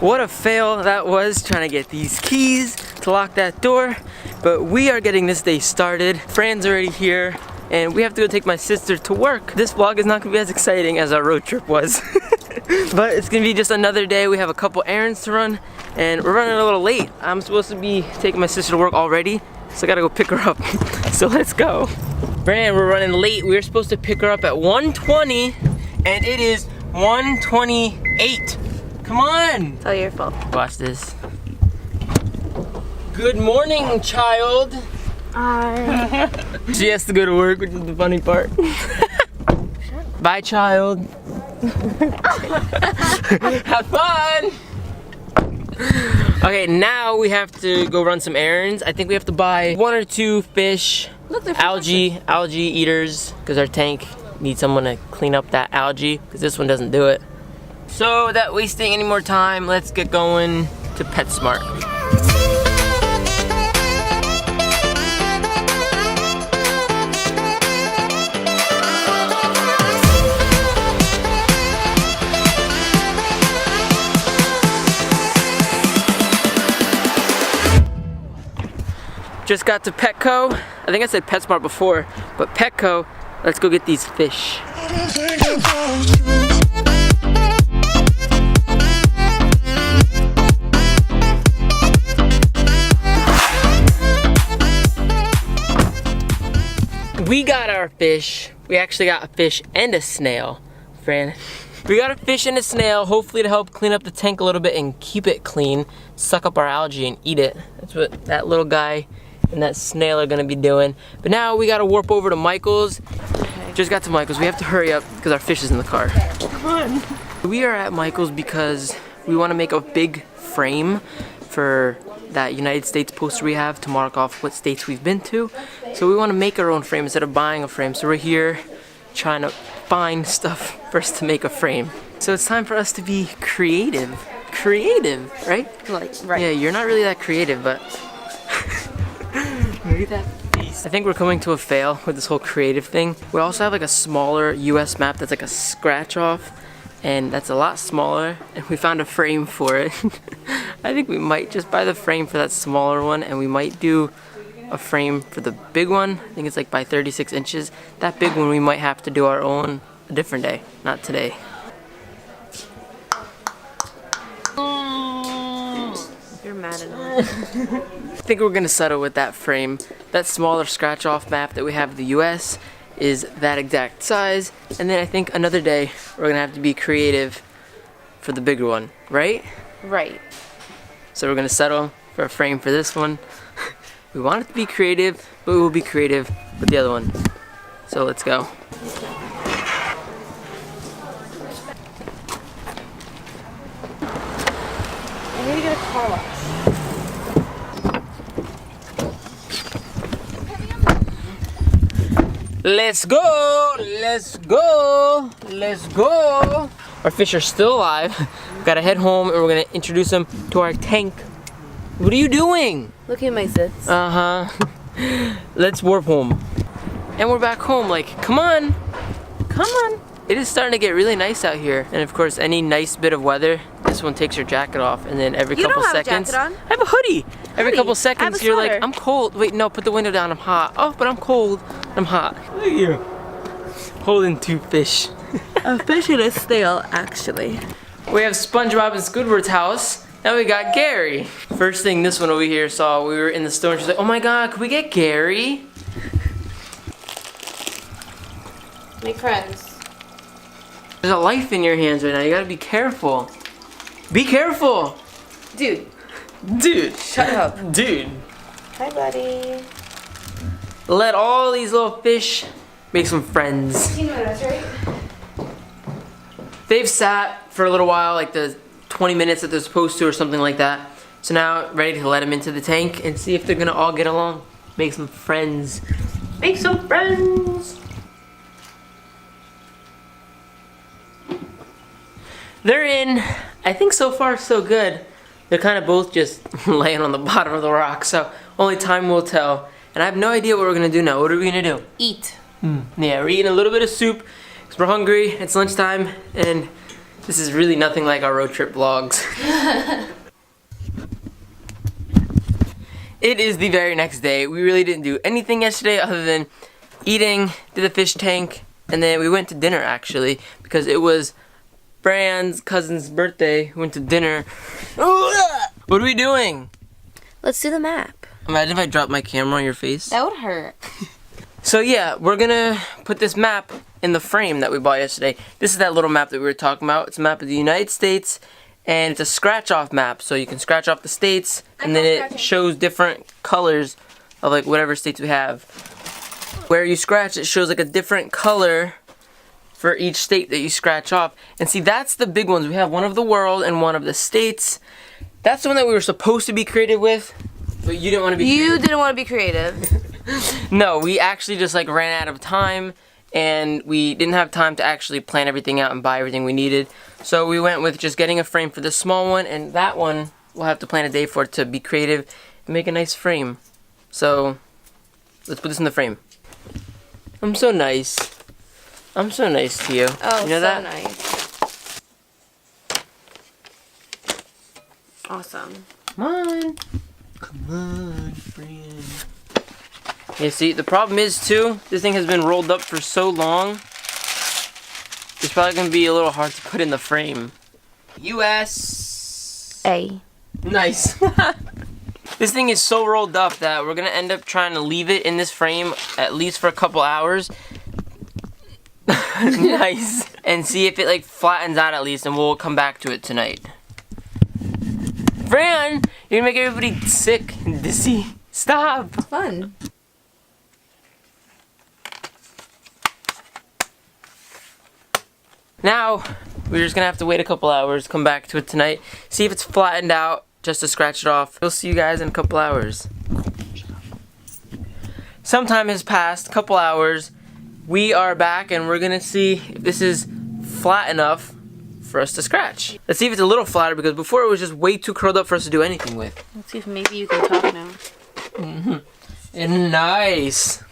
What a fail that was trying to get these keys to lock that door. But we are getting this day started. Fran's already here and we have to go take my sister to work. This vlog is not gonna be as exciting as our road trip was. But it's gonna be just another day. We have a couple errands to run and we're running a little late. I'm supposed to be taking my sister to work already, so I gotta go pick her up. So let's go. Fran, we're running late. We were supposed to pick her up at 1:20 and it is 1:28. Come on! It's all your fault. Watch this. Good morning, child. She has to go to work, which is the funny part. Bye, child. Have fun! Okay, now we have to go run some errands. I think we have to buy 1 or 2 fish. Look, they're algae eaters, because our tank needs someone to clean up that algae, because this one doesn't do it. So without wasting any more time, let's get going to PetSmart. Just got to Petco. I think I said PetSmart before, but Petco, let's go get these fish. We got our fish. We actually got a fish and a snail, Fran. We got a fish and a snail, hopefully to help clean up the tank a little bit and keep it clean, suck up our algae and eat it. That's what that little guy and that snail are gonna be doing. But now we gotta warp over to Michael's. Just got to Michael's. We have to hurry up because our fish is in the car. Come on. We are at Michael's because we wanna make a big frame for that United States poster we have to mark off what states we've been to. So we want to make our own frame instead of buying a frame. So we're here trying to find stuff for us to make a frame. So it's time for us to be creative. Creative, right? Like, right. Yeah, you're not really that creative, but look at that face. I think we're coming to a fail with this whole creative thing. We also have like a smaller US map that's like a scratch off, and that's a lot smaller, and we found a frame for it. I think we might just buy the frame for that smaller one, and we might do a frame for the big one. I think it's like by 36 inches. That big one we might have to do our own a different day, not today. You're mad at me. I think we're gonna settle with that frame. That smaller scratch off map that we have of the US is that exact size, and then I think another day we're gonna have to be creative for the bigger one, right? Right. So we're gonna settle for a frame for this one. We want it to be creative, but we will be creative with the other one. So let's go. I need to get a car wash. Let's go, let's go, let's go. Our fish are still alive. Gotta head home and we're gonna introduce them to our tank. What are you doing? Look at my zits. Let's warp home. And we're back home, like, come on. Come on. It is starting to get really nice out here. And of course, any nice bit of weather, this one takes your jacket off, and then every couple seconds. You don't have a jacket on. I have a hoodie. Every couple seconds you're like, sweater. I'm cold. Wait, no, put the window down, I'm hot. Oh, but I'm cold. I'm hot. Look at you. Holding 2 fish. A fish and a snail, actually. We have SpongeBob in Squidward's house. Now we got Gary. First thing this one over here saw, we were in the store and she's like, oh my god, could we get Gary? Make friends. There's a life in your hands right now, you gotta be careful. Be careful! Dude. Dude. Shut up. Dude. Hi, buddy. Let all these little fish make some friends. 15 minutes, right? They've sat for a little while, like the 20 minutes that they're supposed to or something like that. So now, ready to let them into the tank and see if they're gonna all get along. Make some friends. Make some friends! They're in. I think so far so good. They're kind of both just laying on the bottom of the rock, so only time will tell. And I have no idea what we're gonna do now. What are we gonna do? Eat. Yeah, we're eating a little bit of soup because we're hungry. It's lunchtime, and This is really nothing like our road trip vlogs. It is the very next day. We really didn't do anything yesterday other than eating, did the fish tank, and then we went to dinner actually because it was Fran's cousin's birthday. We went to dinner. What are we doing? Let's do the map. Imagine if I dropped my camera on your face. That would hurt. So yeah, we're gonna put this map in the frame that we bought yesterday. This is that little map that we were talking about. It's a map of the United States, and it's a scratch-off map. So you can scratch off the states, and then it shows different colors of like whatever states we have. Where you scratch, it shows like a different color for each state that you scratch off. And see, that's the big ones. We have one of the world and one of the states. That's the one that we were supposed to be creative with, but you didn't want to be creative. You didn't want to be creative. No, we actually just like ran out of time, and we didn't have time to actually plan everything out and buy everything we needed. So we went with just getting a frame for the small one, and that one we'll have to plan a day for it to be creative and make a nice frame. So let's put this in the frame. I'm so nice. I'm so nice to you. Oh, you know so that? nice. Awesome. Come on. Come on, friend. You see, the problem is too, this thing has been rolled up for so long, it's probably going to be a little hard to put in the frame. US. A. Nice. This thing is so rolled up that we're going to end up trying to leave it in this frame at least for a couple hours. Nice. And see if it like flattens out at least, and we'll come back to it tonight. Fran, you're going to make everybody sick and dizzy. Stop. It's fun. Now, we're just gonna have to wait a couple hours, come back to it tonight, see if it's flattened out, just to scratch it off. We'll see you guys in a couple hours. Some time has passed, a couple hours. We are back, and we're gonna see if this is flat enough for us to scratch. Let's see if it's a little flatter, because before it was just way too curled up for us to do anything with. Let's see if maybe you can talk now. And nice.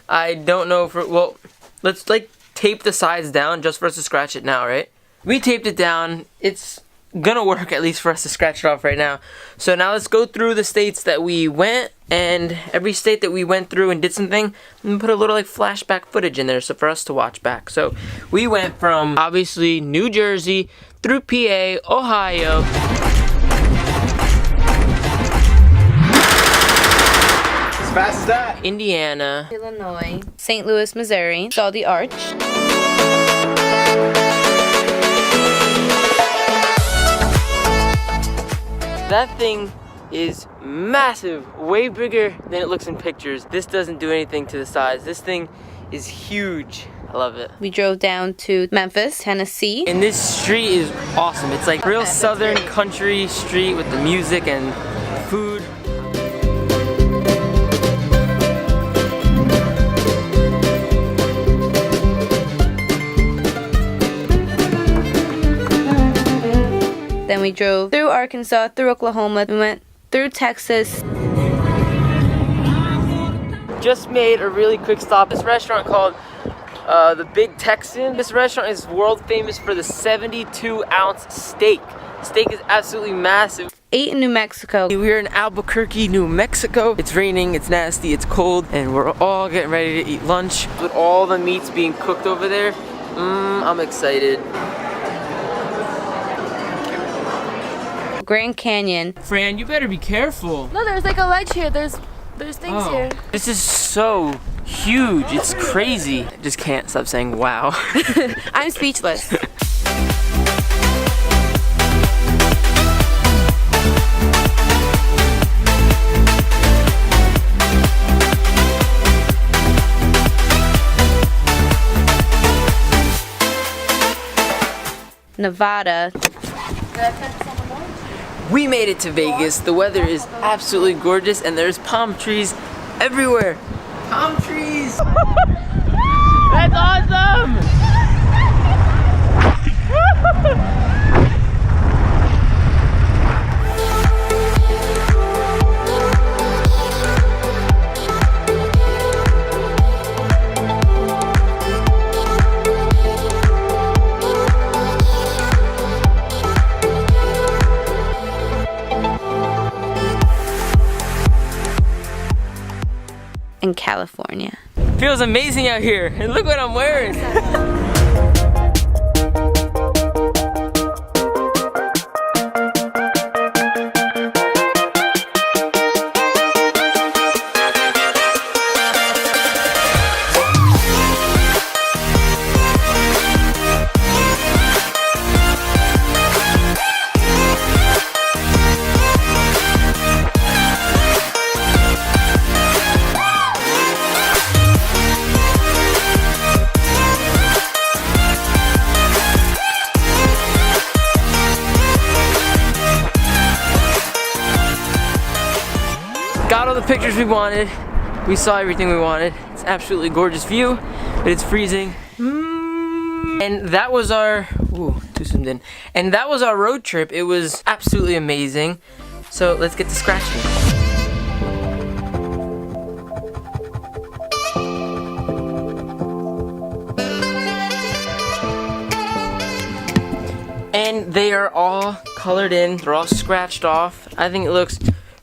I don't know if well, let's like tape the sides down just for us to scratch it now, right? We taped it down. It's gonna work at least for us to scratch it off right now. So now let's go through the states that we went, and every state that we went through and did something, and put a little like flashback footage in there so for us to watch back. So we went from obviously New Jersey through PA, Ohio, Fast as that. Indiana, Illinois, St. Louis, Missouri. Saw the arch. That thing is massive, way bigger than it looks in pictures. This doesn't do anything to the size. This thing is huge. I love it. We drove down to Memphis, Tennessee. And this street is awesome. It's like real southern country street with the music and food. Then we drove through Arkansas, through Oklahoma. We went through Texas. Just made a really quick stop. This restaurant called the Big Texan. This restaurant is world famous for the 72-ounce steak. The steak is absolutely massive. Ate in New Mexico. We're in Albuquerque, New Mexico. It's raining, it's nasty, it's cold, and we're all getting ready to eat lunch. With all the meats being cooked over there, I'm excited. Grand Canyon. Fran, you better be careful. No, there's like a ledge here. There's things here. This is so huge. It's crazy. I just can't stop saying wow. I'm speechless. Nevada. We made it to Vegas. The weather is absolutely gorgeous, and there's palm trees everywhere. Palm trees! That's awesome! in California. Feels amazing out here, and look what I'm wearing. Got all the pictures we wanted. We saw everything we wanted. It's an absolutely gorgeous view, but it's freezing. And that was our, ooh, too zoomed in. And that was our road trip. It was absolutely amazing. So let's get to scratching. And they are all colored in. They're all scratched off. I think it looks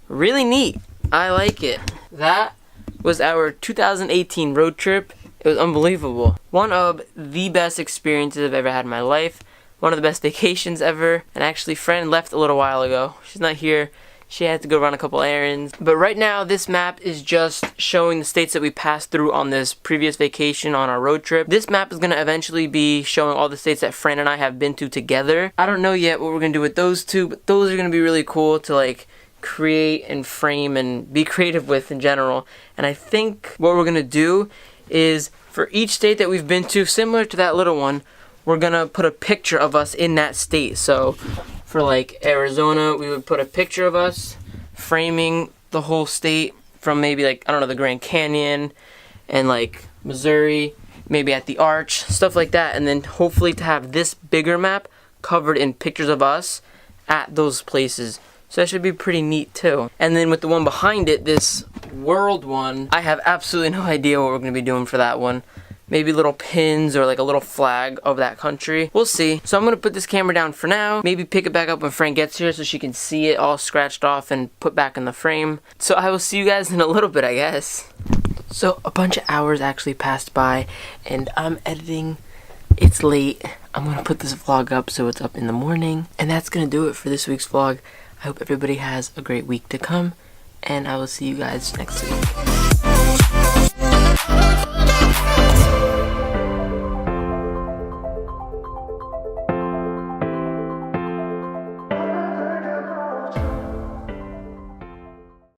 really neat. I like it. That was our 2018 road trip. It was unbelievable. One of the best experiences I've ever had in my life. One of the best vacations ever. And actually, friend left a little while ago. She's not here. She had to go run a couple errands. But right now, this map is just showing the states that we passed through on this previous vacation on our road trip. This map is going to eventually be showing all the states that Fran and I have been to together. I don't know yet what we're going to do with those two, but those are going to be really cool to like create and frame and be creative with in general. And I think what we're gonna do is for each state that we've been to, similar to that little one, we're gonna put a picture of us in that state. So for like Arizona, we would put a picture of us framing the whole state from maybe like, I don't know, the Grand Canyon, and like Missouri, maybe at the Arch, stuff like that. And then hopefully to have this bigger map covered in pictures of us at those places. So that should be pretty neat too. And then with the one behind it, this world one, I have absolutely no idea what we're going to be doing for that one. Maybe little pins or like a little flag of that country. We'll see. So I'm going to put this camera down for now. Maybe pick it back up when Fran gets here so she can see it all scratched off and put back in the frame. So I will see you guys in a little bit, I guess. So a bunch of hours actually passed by and I'm editing. It's late. I'm going to put this vlog up so it's up in the morning. And that's going to do it for this week's vlog. I hope everybody has a great week to come, and I will see you guys next week.